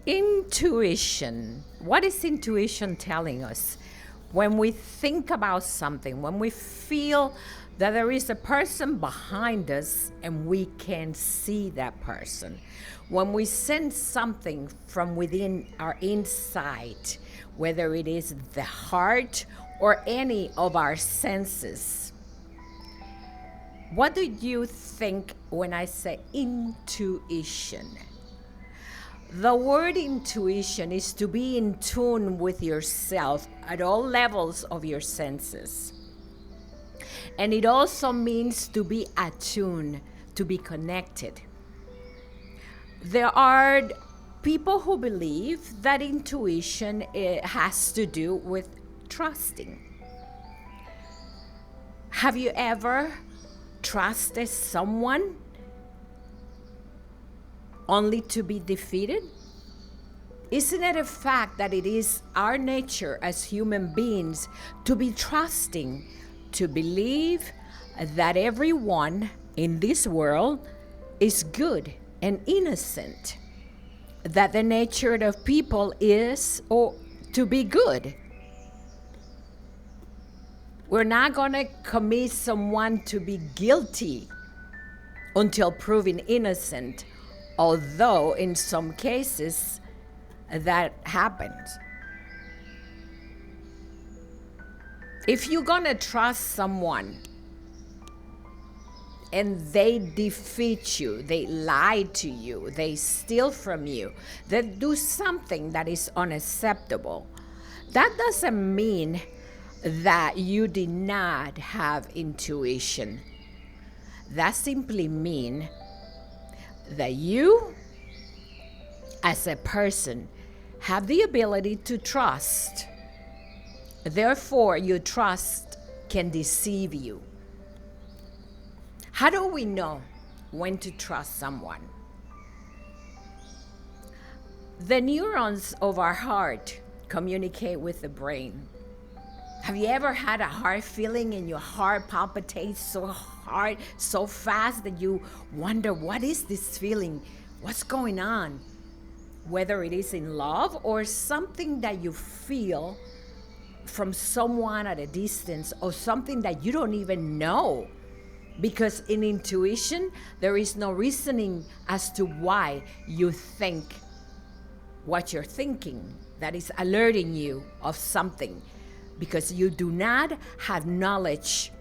Intuition. What is intuition telling us? When we think about something, when we feel that there is a person behind us and we can see that person, when we sense something from within our inside, whether it is the heart or any of our senses. What do you think when I say intuition? The word intuition is to be in tune with yourself at all levels of your senses. And it also means to be attuned, to be connected. There are people who believe that intuition has to do with trusting. Have you ever trusted someone only to be defeated? Isn't it a fact that it is our nature as human beings to be trusting, to believe that everyone in this world is good and innocent, that the nature of people is to be good? We're not going to commit someone to be guilty until proven innocent, although in some cases that happens. If you're going to trust someone and they defeat you, they lie to you, they steal from you, they do something that is unacceptable, that doesn't mean that you did not have intuition. That simply means that you, as a person, have the ability to trust. Therefore, your trust can deceive you. How do we know when to trust someone? The neurons of our heart communicate with the brain. Have you ever had a heart feeling and your heart palpitates so hard, so fast that you wonder, what is this feeling? What's going on? Whether it is in love or something that you feel from someone at a distance or something that you don't even know. Because in intuition, there is no reasoning as to why you think what you're thinking that is alerting you of something. Because you do not have knowledge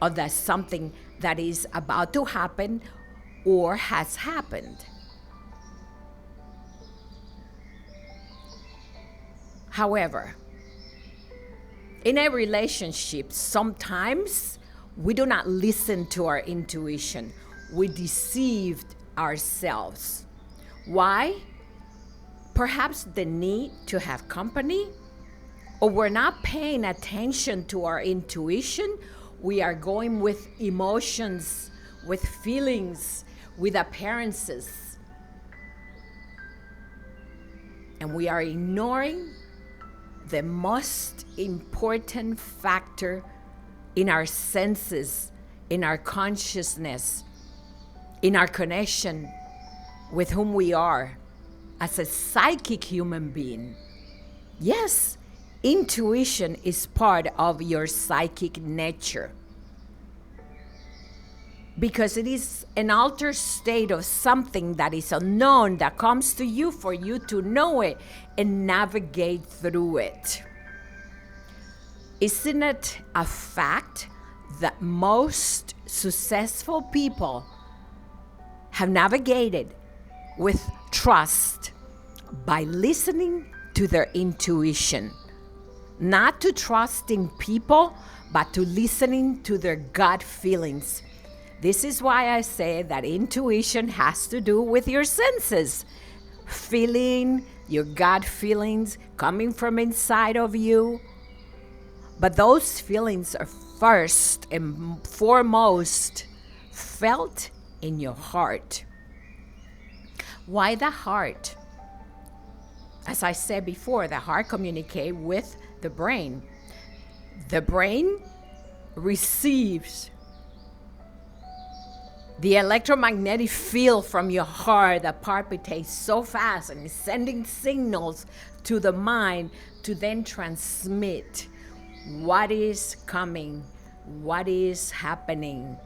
of that something that is about to happen or has happened. However, in a relationship, sometimes we do not listen to our intuition. We deceived ourselves. Why? Perhaps the need to have company, or we're not paying attention to our intuition. We are going with emotions, with feelings, with appearances. And we are ignoring the most important factor in our senses, in our consciousness, in our connection with whom we are as a psychic human being. Yes, intuition is part of your psychic nature because it is an altered state of something that is unknown that comes to you for you to know it and navigate through it. Isn't it a fact that most successful people have navigated with trust by listening to their intuition? Not to trusting people, but to listening to their gut feelings. This is why I say that intuition has to do with your senses. Feeling, your gut feelings coming from inside of you. But those feelings are first and foremost felt in your heart. Why the heart? As I said before, the heart communicates with the brain. The brain receives The electromagnetic field from your heart that palpitates so fast and is sending signals to the mind to then transmit what is coming, what is happening,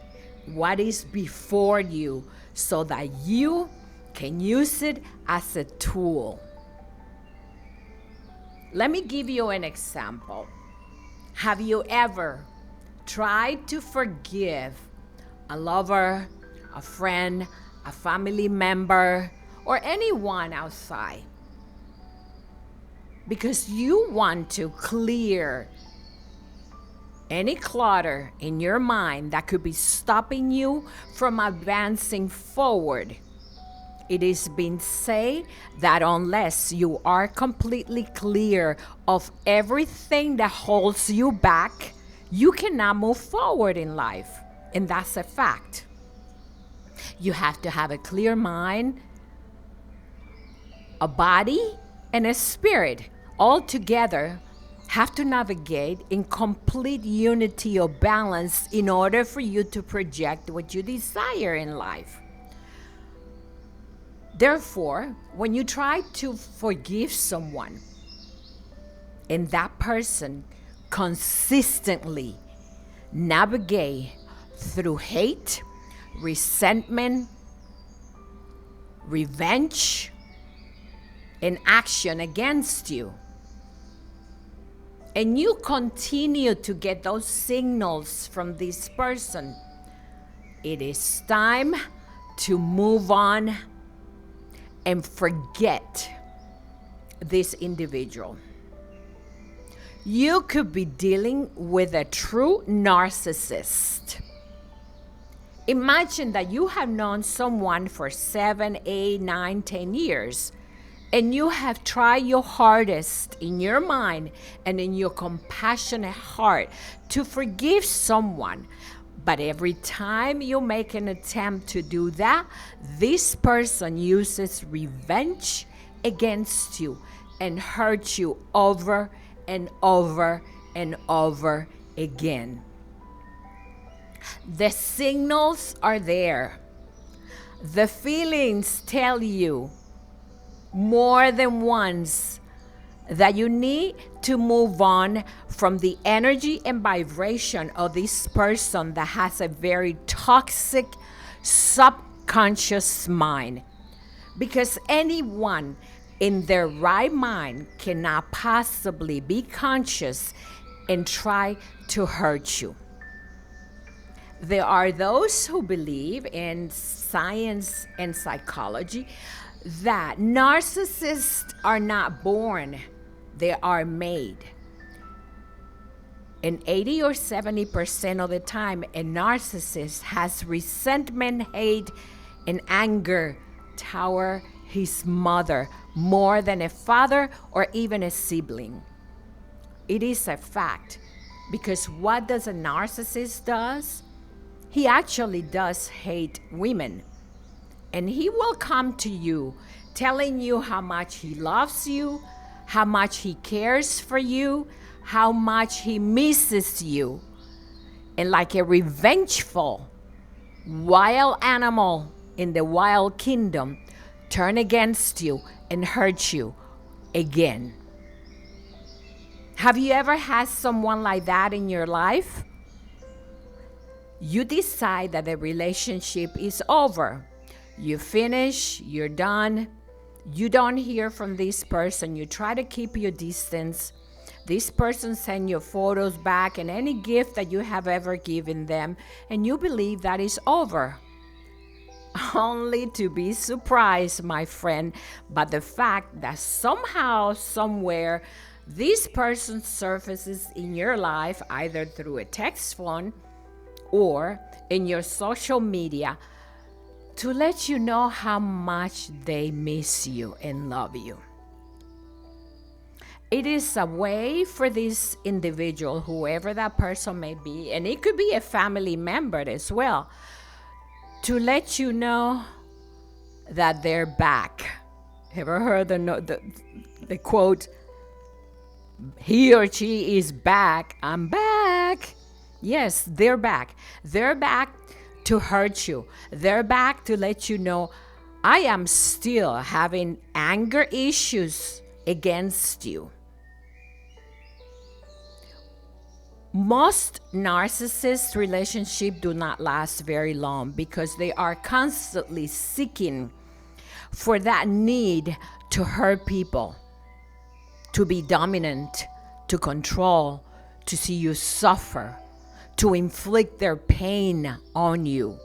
what is before you, so that you can use it as a tool. Let me give you an example. Have you ever tried to forgive a lover, a friend, a family member, or anyone outside because you want to clear any clutter in your mind that could be stopping you from advancing forward? It is been said that unless you are completely clear of everything that holds you back, you cannot move forward in life. And that's a fact. You have to have a clear mind, a body, and a spirit all together have to navigate in complete unity or balance in order for you to project what you desire in life. Therefore, when you try to forgive someone and that person consistently navigate through hate, resentment, revenge, and action against you, and you continue to get those signals from this person, it is time to move on and forget this individual. You could be dealing with a true narcissist. Imagine that you have known someone for 7, 8, 9, 10 years, and you have tried your hardest in your mind and in your compassionate heart to forgive someone. But every time you make an attempt to do that, this person uses revenge against you and hurts you over and over and over again. The signals are there. The feelings tell you more than once that you need to move on from the energy and vibration of this person that has a very toxic subconscious mind. Because anyone in their right mind cannot possibly be conscious and try to hurt you. There are those who believe in science and psychology that narcissists are not born, they are made. And 80 or 70% of the time, a narcissist has resentment, hate, and anger toward his mother more than a father or even a sibling. It is a fact, because what does a narcissist does? He actually does hate women. And he will come to you telling you how much he loves you, how much he cares for you, how much he misses you. And like a revengeful wild animal in the wild kingdom, turn against you and hurt you again. Have you ever had someone like that in your life? You decide that the relationship is over. You finish, you're done. You don't hear from this person. You try to keep your distance. This person sends your photos back and any gift that you have ever given them, and you believe that is over. Only to be surprised, my friend, by the fact that somehow, somewhere, this person surfaces in your life, either through a text phone or in your social media, to let you know how much they miss you and love you. It is a way for this individual, whoever that person may be, and it could be a family member as well, to let you know that they're back. Ever heard the quote, he or she is back, I'm back? Yes, they're back. They're back to hurt you. They're back to let you know, I am still having anger issues against you. Most narcissist relationships do not last very long because they are constantly seeking for that need to hurt people, to be dominant, to control, to see you suffer, to inflict their pain on you.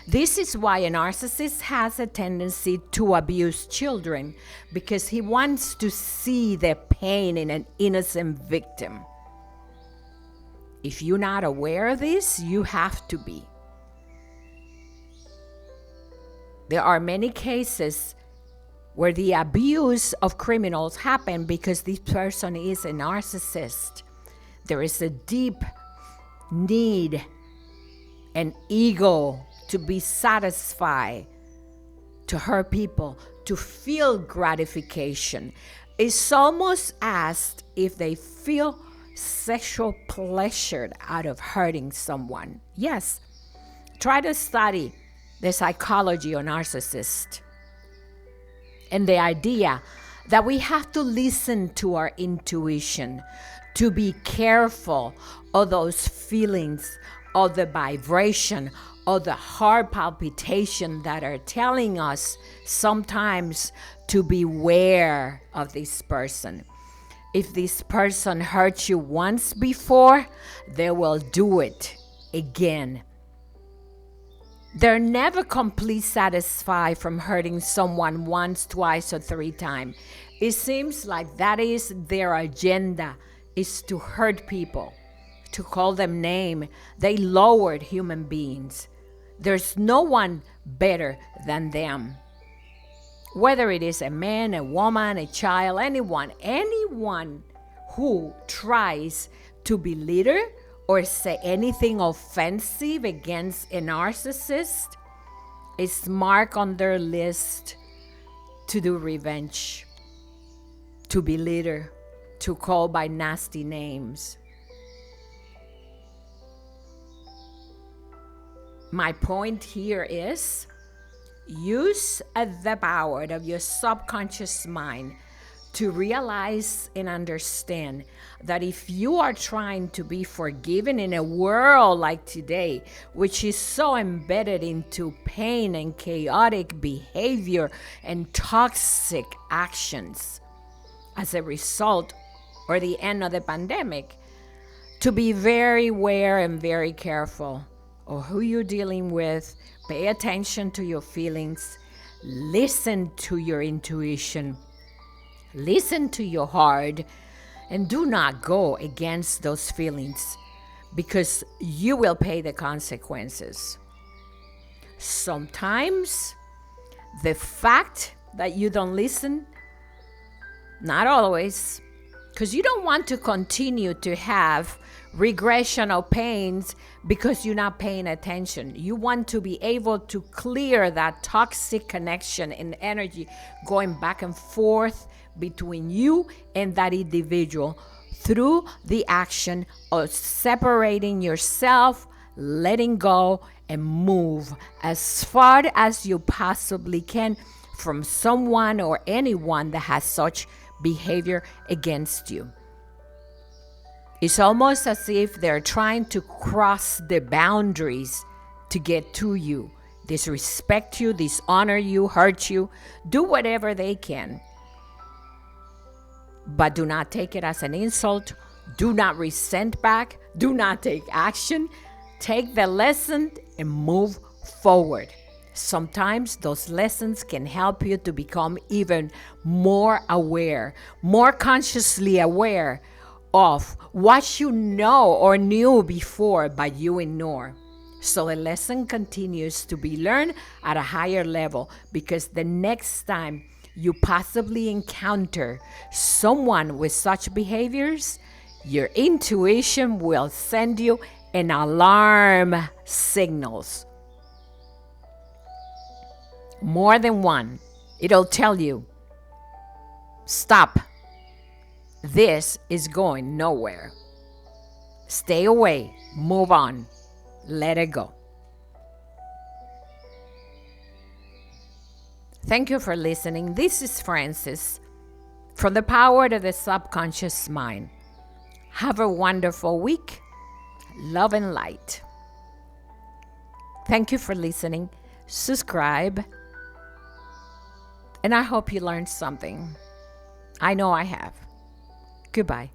This is why a narcissist has a tendency to abuse children, because he wants to see the pain in an innocent victim. If you're not aware of this, you have to be. There are many cases where the abuse of criminals happen because this person is a narcissist. There is a deep need and ego to be satisfied, to hurt people, to feel gratification. It's almost as if they feel sexual pleasure out of hurting someone. Yes, try to study the psychology of narcissists and the idea that we have to listen to our intuition, to be careful of those feelings, of the vibration, of the heart palpitation that are telling us sometimes to beware of this person. If this person hurt you once before, they will do it again. They're never completely satisfied from hurting someone once, twice, or 3 times. It seems like that is their agenda, is to hurt people, to call them name. They lowered human beings. There's no one better than them. Whether it is a man, a woman, a child, anyone who tries to belittle or say anything offensive against a narcissist is marked on their list to do revenge, to belittle, to call by nasty names. My point here is, use the power of your subconscious mind to realize and understand that if you are trying to be forgiven in a world like today, which is so embedded into pain and chaotic behavior and toxic actions as a result or the end of the pandemic, to be very aware and very careful of who you're dealing with. Pay attention to your feelings. Listen to your intuition. Listen to your heart. And do not go against those feelings, because you will pay the consequences. Sometimes the fact that you don't listen, not always, because you don't want to continue to have regression of pains because you're not paying attention. You want to be able to clear that toxic connection and energy going back and forth between you and that individual through the action of separating yourself, letting go, and move as far as you possibly can from someone or anyone that has such behavior against you. It's almost as if they're trying to cross the boundaries to get to you, disrespect you, dishonor you, hurt you, do whatever they can. But do not take it as an insult. Do not resent back. Do not take action. Take the lesson and move forward. Sometimes those lessons can help you to become even more aware, more consciously aware of what you know or knew before but you ignore. So the lesson continues to be learned at a higher level, because the next time you possibly encounter someone with such behaviors, your intuition will send you an alarm signals. More than one. It'll tell you, stop. This is going nowhere. Stay away. Move on. Let it go. Thank you for listening. This is Francis from the Power of the Subconscious Mind. Have a wonderful week. Love and light. Thank you for listening. Subscribe. And I hope you learned something. I know I have. Goodbye.